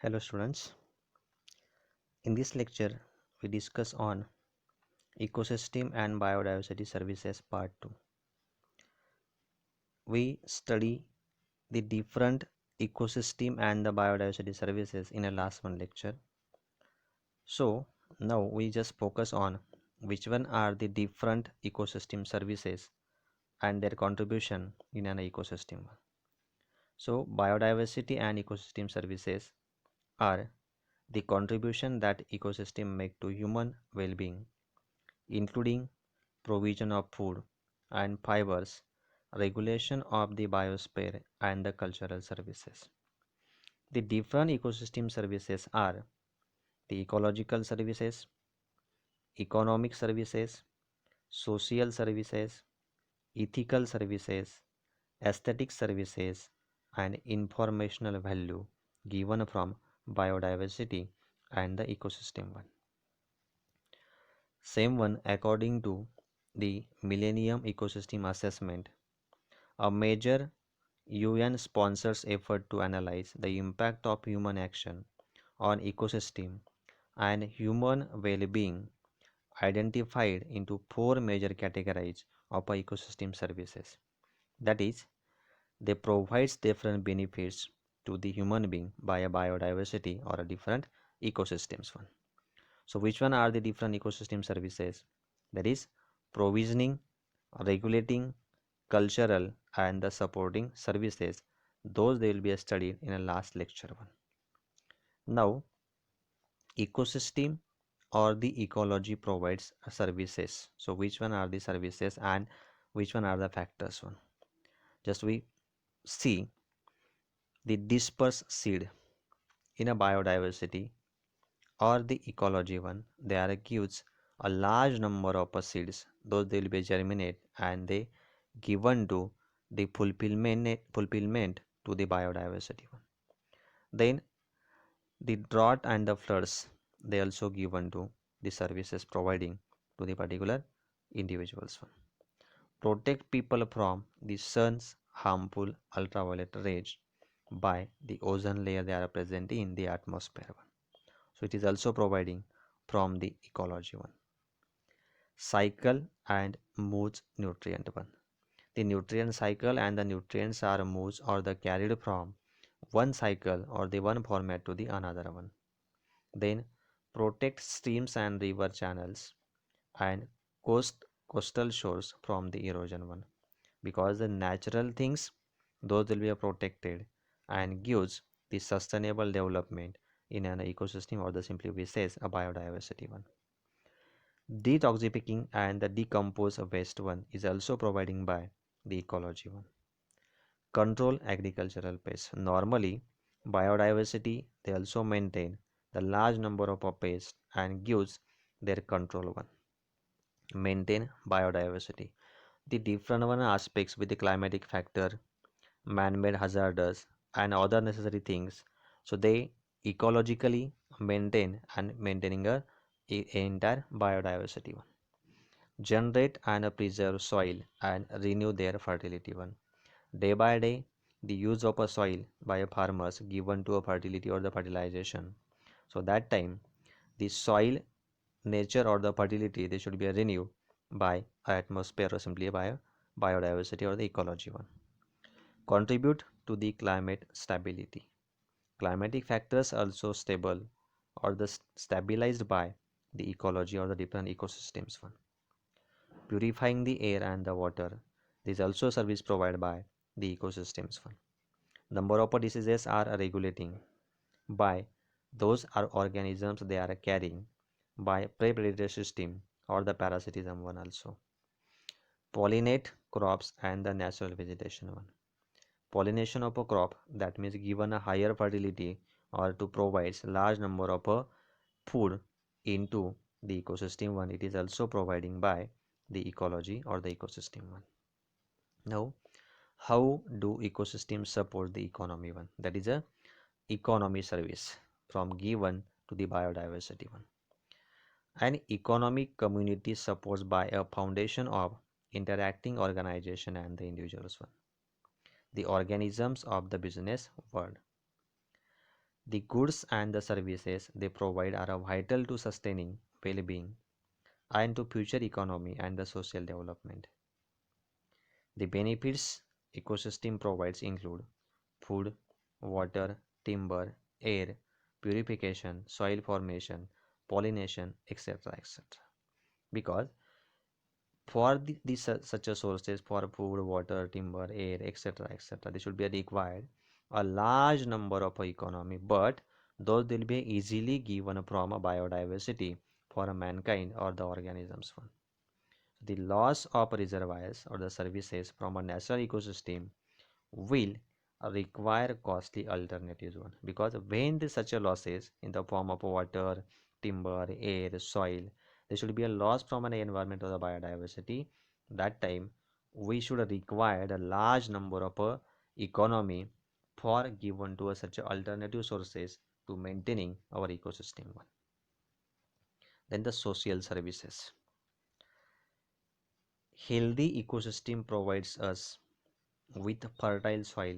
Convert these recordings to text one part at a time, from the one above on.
Hello students. In this lecture we discuss on ecosystem and biodiversity services part 2. We study the different ecosystem and the biodiversity services in a last one lecture. So now we just focus on which one are the different ecosystem services and their contribution in an ecosystem. So biodiversity and ecosystem services are the contribution that ecosystem make to human well-being, including provision of food and fibers, regulation of the biosphere, and the cultural services. The different ecosystem services are the ecological services, economic services, social services, ethical services, aesthetic services, and informational value given from biodiversity and the ecosystem one. Same one according to the Millennium Ecosystem Assessment, a major UN sponsors effort to analyze the impact of human action on ecosystem and human well-being, identified into four major categories of ecosystem services. That is, they provides different benefits to the human being by a biodiversity or a different ecosystems one. So which one are the different ecosystem services? That is provisioning, regulating, cultural and the supporting services. Those they will be studied in a last lecture one. Now ecosystem or the ecology provides services. So which one are the services and which one are the factors one? Just we see the dispersed seed in a biodiversity or the ecology one. They are gives a large number of seeds. Those they will be germinate and they given to the fulfillment to the biodiversity one. Then the drought and the floods they also given to the services providing to the particular individuals one. Protect people from the sun's harmful ultraviolet rays by the ozone layer they are present in the atmosphere one. So it is also providing from the ecology one. Cycle and moves nutrient one. The nutrient cycle and the nutrients are moves or the carried from one cycle or the one format to the another one. Then protect streams and river channels and coastal shores from the erosion one, because the natural things those will be protected and gives the sustainable development in an ecosystem, or the simply we says a biodiversity one. Detoxifying and the decomposed waste one is also providing by the ecology one. Control agricultural pests. Normally biodiversity they also maintain the large number of pests and gives their control one. Maintain biodiversity. The different one aspects with the climatic factor, man-made hazards and other necessary things. So they ecologically maintain and maintaining a entire biodiversity one. Generate and preserve soil and renew their fertility one. Day by day, the use of a soil by a farmers given to a fertility or the fertilization. So that time the soil nature or the fertility they should be renewed by atmosphere or simply by a biodiversity or the ecology one. Contribute to the climate stability. Climatic factors also stable or the stabilized by the ecology or the different ecosystems one. Purifying the air and the water. This also service provided by the ecosystems one. Number of diseases are regulating by those are organisms they are carrying by prey-predator system or the parasitism one also. Pollinate crops and the natural vegetation one. Pollination of a crop, that means given a higher fertility or to provide large number of food into the ecosystem one, it is also providing by the ecology or the ecosystem one. Now how do ecosystems support the economy one? That is a economy service from given to the biodiversity one. An economic community supports by a foundation of interacting organization and the individuals one. The organisms of the business world. The goods and the services they provide are vital to sustaining well-being and to future economy and the social development. The benefits ecosystem provides include food, water, timber, air, purification, soil formation, pollination, etc. etc. Because for such a sources for food, water, timber, air, etc. etc. This should be required a large number of economy, but those will be easily given from a biodiversity for a mankind or the organisms one. The loss of reservoirs or the services from a natural ecosystem will require costly alternatives one, because when there such a losses in the form of water, timber, air, soil, there should be a loss from an environment or the biodiversity. That time we should require a large number of economy for given to such a alternative sources to maintaining our ecosystem one. Then the social services. Healthy ecosystem provides us with fertile soil,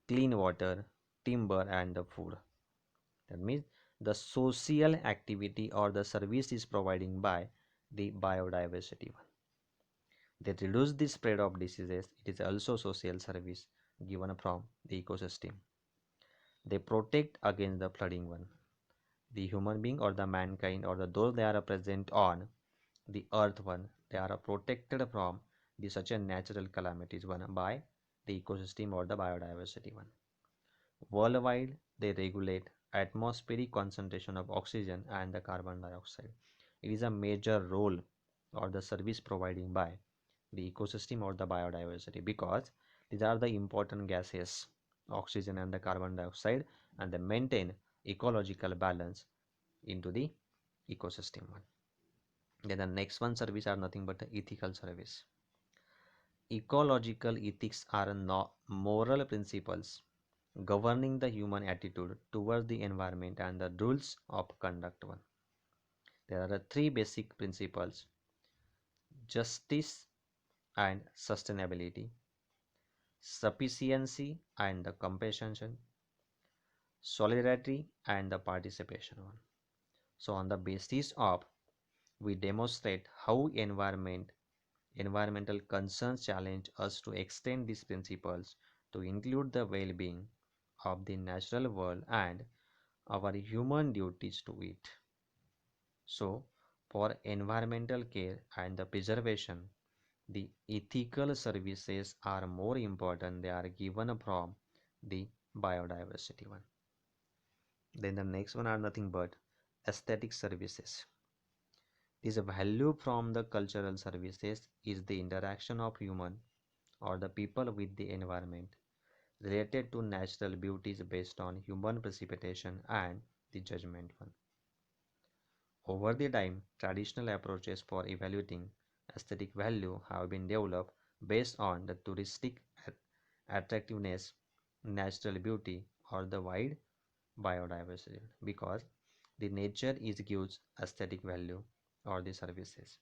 clean water, timber, and the food. That means the social activity or the service is providing by the biodiversity one. They reduce the spread of diseases. It is also social service given from the ecosystem. They protect against the flooding one. The human being or the mankind or the those they are present on the earth one, they are protected from the such a natural calamities one by the ecosystem or the biodiversity one. Worldwide, they regulate atmospheric concentration of oxygen and the carbon dioxide. It is a major role or the service providing by the ecosystem or the biodiversity, because these are the important gases, oxygen and the carbon dioxide, and they maintain ecological balance into the ecosystem one. Then the next one service are nothing but the ethical service. Ecological ethics are no moral principles governing the human attitude towards the environment and the rules of conduct one. There are three basic principles: justice and sustainability, sufficiency and the compassion, solidarity and the participation one. So on the basis of we demonstrate how environmental concerns challenge us to extend these principles to include the well-being of the natural world and our human duties to it. So, for environmental care and the preservation, the ethical services are more important. They are given from the biodiversity one. Then the next one are nothing but aesthetic services. This value from the cultural services is the interaction of human or the people with the environment related to natural beauties based on human precipitation and the judgment one. Over the time, traditional approaches for evaluating aesthetic value have been developed based on the touristic attractiveness, natural beauty, or the wide biodiversity, because the nature is gives aesthetic value or the services,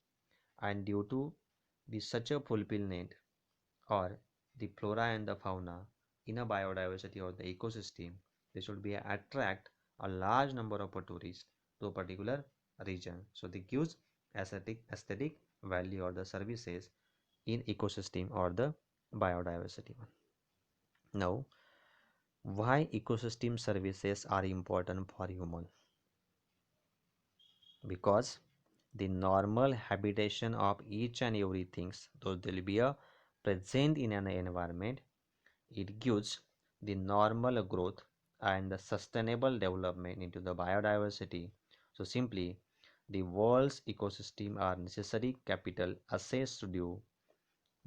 and due to the such a fulfillment or the flora and the fauna in a biodiversity or the ecosystem, they should be attract a large number of tourists to a particular region. So they gives aesthetic value or the services in ecosystem or the biodiversity one. Now, why ecosystem services are important for human? Because the normal habitation of each and every things, though there will be a present in an environment, it gives the normal growth and the sustainable development into the biodiversity. So simply, the world's ecosystem are necessary capital assets due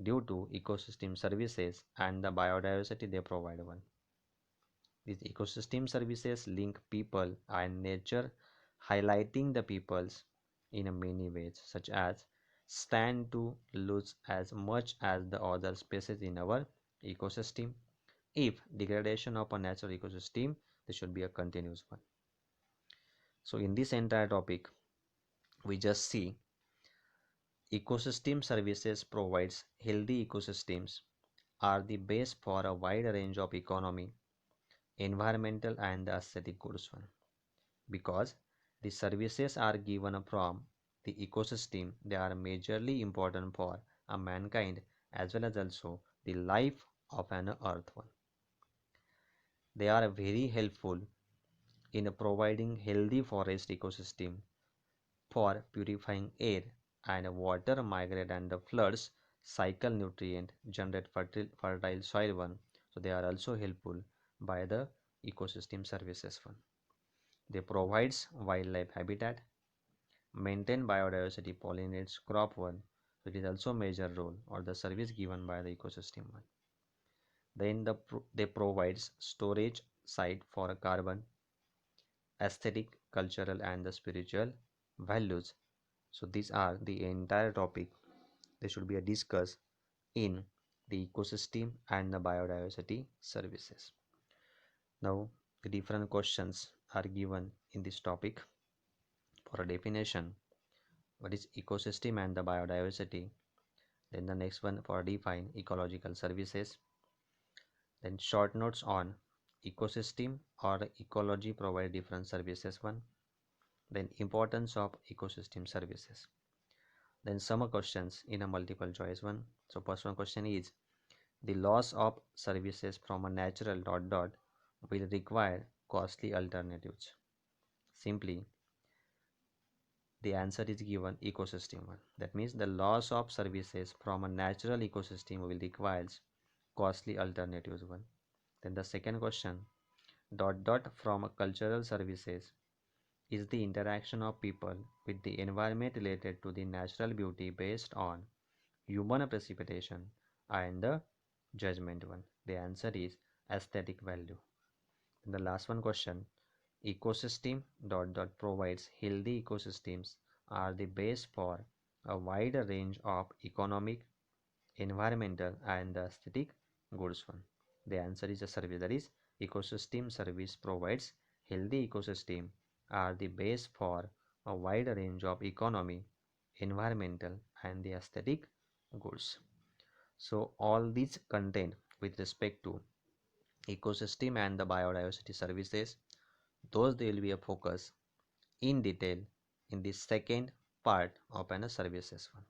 to ecosystem services and the biodiversity they provide one. These ecosystem services link people and nature, highlighting the peoples in many ways, such as stand to lose as much as the other species in our ecosystem. If degradation of a natural ecosystem, this should be a continuous one. So in this entire topic, we just see ecosystem services provides healthy ecosystems are the base for a wide range of economy, environmental and the aesthetic goods one. Because the services are given from the ecosystem, they are majorly important for a mankind as well as also the life of an earth one. They are very helpful in providing healthy forest ecosystem for purifying air and water migrate and the floods cycle nutrient generate fertile soil one. So they are also helpful by the ecosystem services one. They provides wildlife habitat, maintain biodiversity, pollinates crop one. So it is also a major role or the service given by the ecosystem one. Then they provides storage site for carbon, aesthetic, cultural and the spiritual values. So these are the entire topic they should be discussed in the ecosystem and the biodiversity services. Now the different questions are given in this topic. For a definition, what is ecosystem and the biodiversity? Then the next one for define ecological services. Then short notes on ecosystem or ecology provide different services one. Then importance of ecosystem services. Then some questions in a multiple choice one. So first one question is the loss of services from a natural will require costly alternatives. Simply the answer is given ecosystem one. That means the loss of services from a natural ecosystem will require costly alternatives one. Then the second question from a cultural services is the interaction of people with the environment related to the natural beauty based on human precipitation and the judgment one. The answer is aesthetic value. And the last one question ecosystem provides healthy ecosystems are the base for a wide range of economic, environmental and the aesthetic goods one. The answer is a service that is ecosystem service provides healthy ecosystem are the base for a wide range of economy, environmental and the aesthetic goods. So all these content with respect to ecosystem and the biodiversity services, those they will be a focus in detail in the second part of an services one.